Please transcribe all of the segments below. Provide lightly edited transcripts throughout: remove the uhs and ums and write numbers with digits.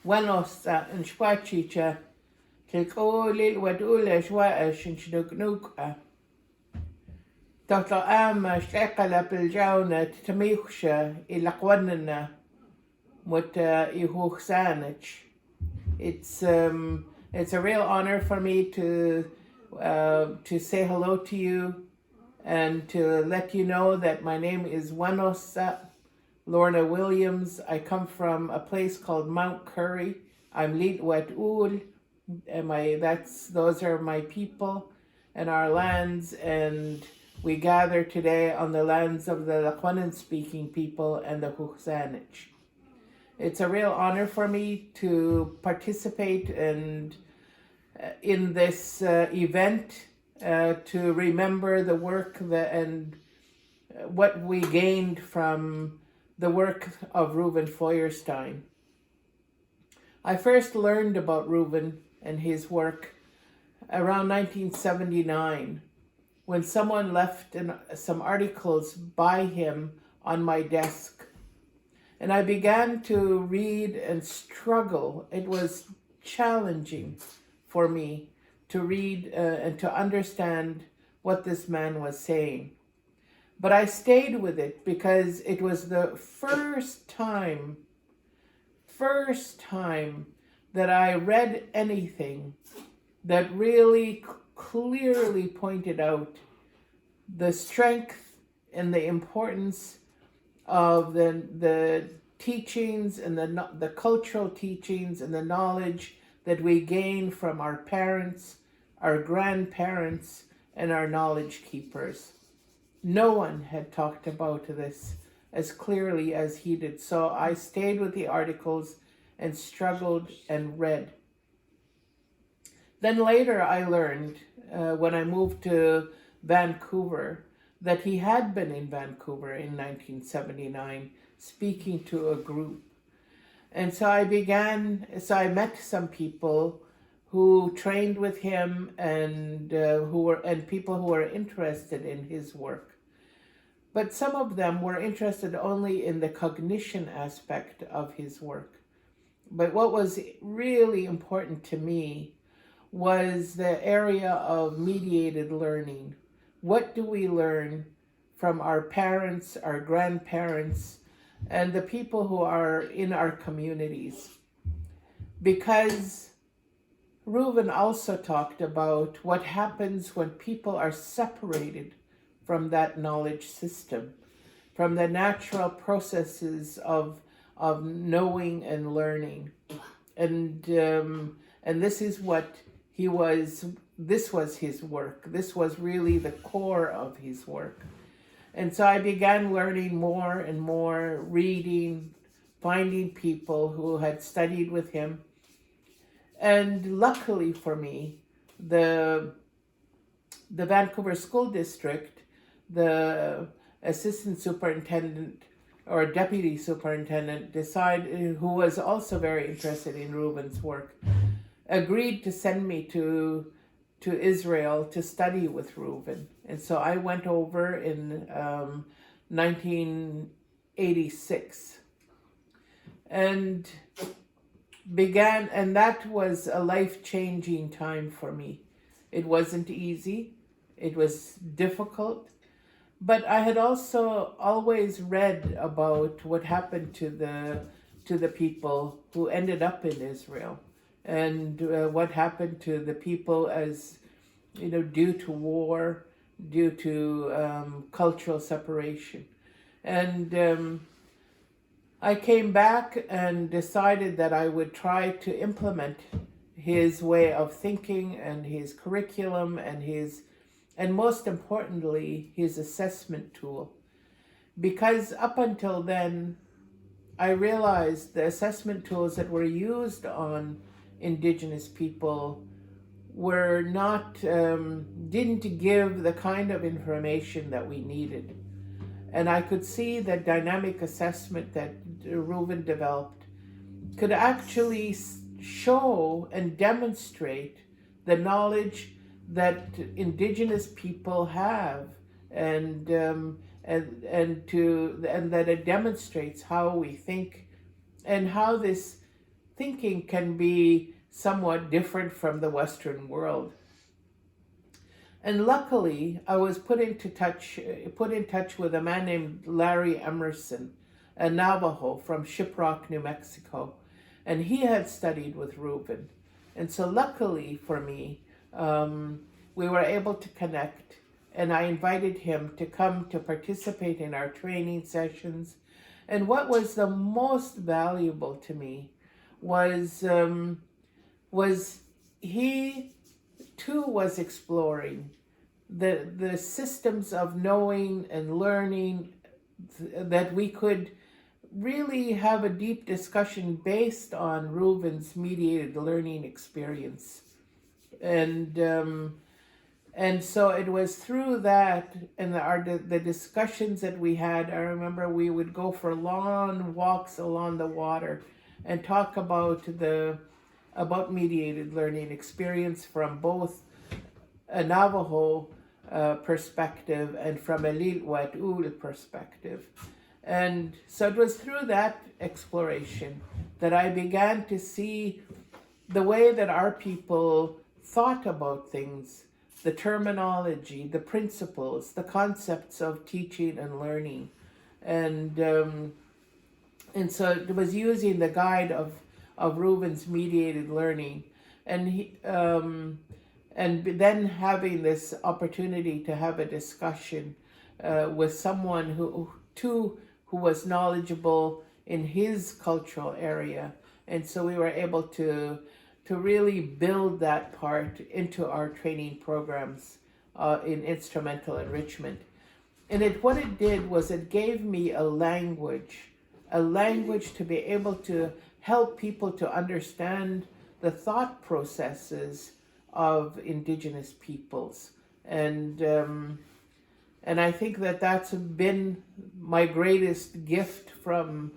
Buenos and Schwachicha, Kilkoli, what Ula Schwaash and Shnuknuka. Dr. Ama Stekala Piljauna, Tamiksha, Ilakwanana, what Ihuxanich. It's a real honor for me to say hello to you and to let you know that my name is Lorna Williams. I come from a place called Mount Curry. I'm Litwet Ul, and those are my people and our lands, and we gather today on the lands of the Lakwanan speaking people and the Huxanich. It's a real honor for me to participate in this event to remember the work and what we gained from the work of Reuven Feuerstein. I first learned about Reuven and his work around 1979 when someone left some articles by him on my desk. And I began to read and struggle. It was challenging for me to read and to understand what this man was saying. But I stayed with it because it was the first time that I read anything that really clearly pointed out the strength and the importance of the teachings and the cultural teachings and the knowledge that we gain from our parents, our grandparents, and our knowledge keepers. No one had talked about this as clearly as he did. So I stayed with the articles and struggled and read. Then later I learned, when I moved to Vancouver, that he had been in Vancouver in 1979 speaking to a group. And so I met some people who trained with him and people who were interested in his work. But some of them were interested only in the cognition aspect of his work. But what was really important to me was the area of mediated learning. What do we learn from our parents, our grandparents, and the people who are in our communities? Because Reuven also talked about what happens when people are separated from that knowledge system, from the natural processes of knowing and learning. And this is what this was his work. This was really the core of his work. And so I began learning more and more, reading, finding people who had studied with him. And luckily for me, the Vancouver School District, the assistant superintendent or deputy superintendent who was also very interested in Reuven's work, agreed to send me to Israel to study with Reuven. And so I went over in 1986 and that was a life-changing time for me. It wasn't easy. It was difficult. But I had also always read about what happened to the people who ended up in Israel, and what happened to the people as, due to war, due to cultural separation. And I came back and decided that I would try to implement his way of thinking and his curriculum and most importantly, his assessment tool. Because up until then, I realized the assessment tools that were used on indigenous people were not, didn't give the kind of information that we needed. And I could see that dynamic assessment that Reuven developed could actually show and demonstrate the knowledge that indigenous people have, and that it demonstrates how we think and how this thinking can be somewhat different from the Western world. And luckily, I was put in touch with a man named Larry Emerson, a Navajo from Shiprock, New Mexico, and he had studied with Reuven. And so luckily for me, we were able to connect, and I invited him to come to participate in our training sessions. And what was the most valuable to me was he too was exploring the systems of knowing and learning that we could really have a deep discussion based on Reuven's mediated learning experience. And so it was through that and the discussions that we had. I remember we would go for long walks along the water and talk about mediated learning experience from both a Navajo perspective and from a Lil'wat perspective. And so it was through that exploration that I began to see the way that our people thought about things, the terminology, the principles, the concepts of teaching and learning. And so it was using the guide of Reuven's mediated learning, and then having this opportunity to have a discussion with someone who was knowledgeable in his cultural area. And so we were able to really build that part into our training programs in instrumental enrichment. And what it did was it gave me a language to be able to help people to understand the thought processes of indigenous peoples. And I think that that's been my greatest gift from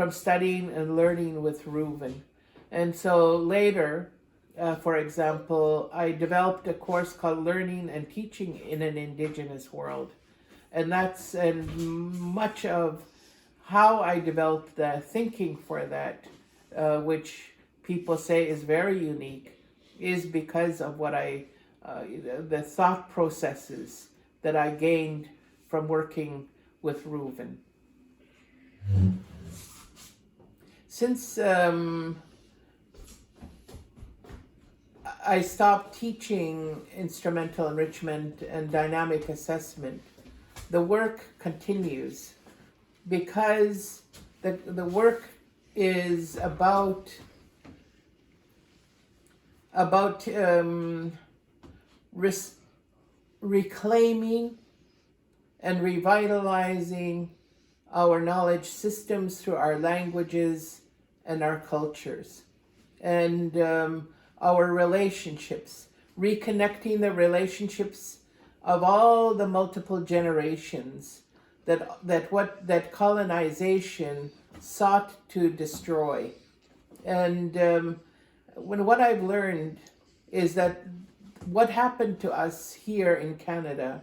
studying and learning with Reuven. And so later, for example, I developed a course called Learning and Teaching in an Indigenous World. And much of how I developed the thinking for that, which people say is very unique, is because of the thought processes that I gained from working with Reuven. Since I stopped teaching instrumental enrichment and dynamic assessment, the work continues, because the work is about reclaiming and revitalizing our knowledge systems through our languages and our cultures, and our relationships, reconnecting the relationships of all the multiple generations that colonization sought to destroy. And what I've learned is that what happened to us here in Canada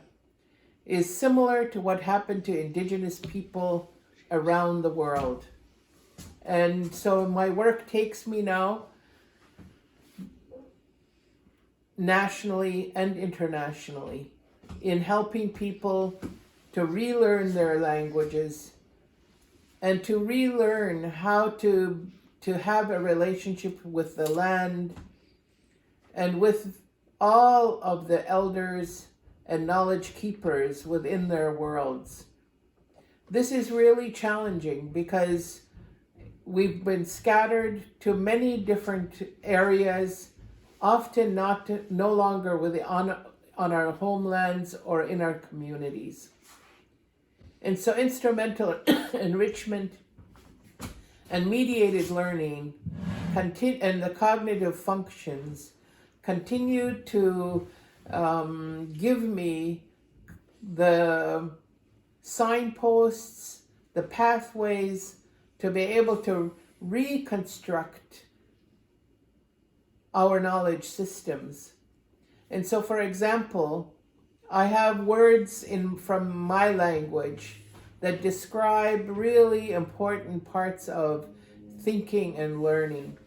is similar to what happened to Indigenous people around the world. And so my work takes me now nationally and internationally in helping people to relearn their languages and to relearn how to have a relationship with the land and with all of the elders and knowledge keepers within their worlds. This is really challenging because we've been scattered to many different areas, often no longer on our homelands or in our communities. And so instrumental enrichment and mediated learning and the cognitive functions continue to give me the signposts, the pathways to be able to reconstruct our knowledge systems. And so, for example, I have words from my language that describe really important parts of thinking and learning.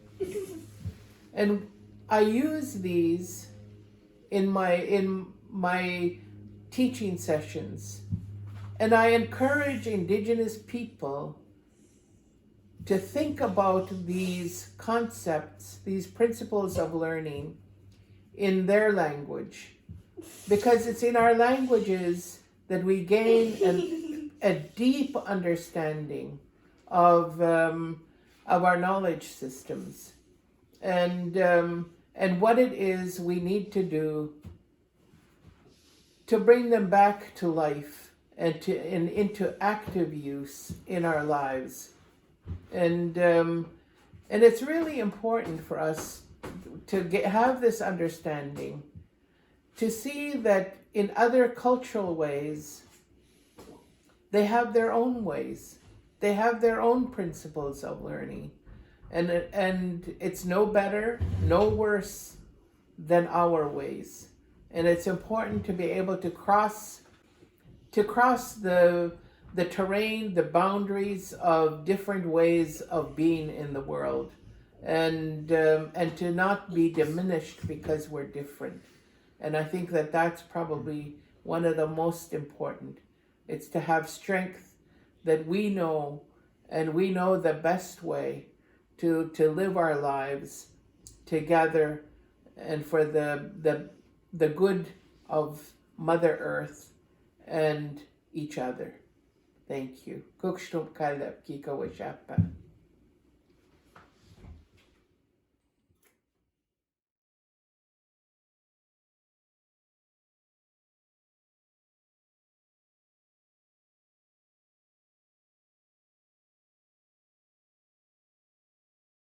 And I use these in my teaching sessions. And I encourage indigenous people to think about these concepts, these principles of learning in their language. Because it's in our languages that we gain a deep understanding of our knowledge systems and what it is we need to do to bring them back to life and into active use in our lives. And it's really important for us to have this understanding, to see that in other cultural ways, they have their own ways. They have their own principles of learning. And it's no better, no worse than our ways. And it's important to be able to cross the terrain, the boundaries of different ways of being in the world, and to not be diminished because we're different. And I think that that's probably one of the most important. It's to have strength that we know, and we know the best way to live our lives together and for the good of Mother Earth and each other. Thank you. Kukstum kalep kika washapa.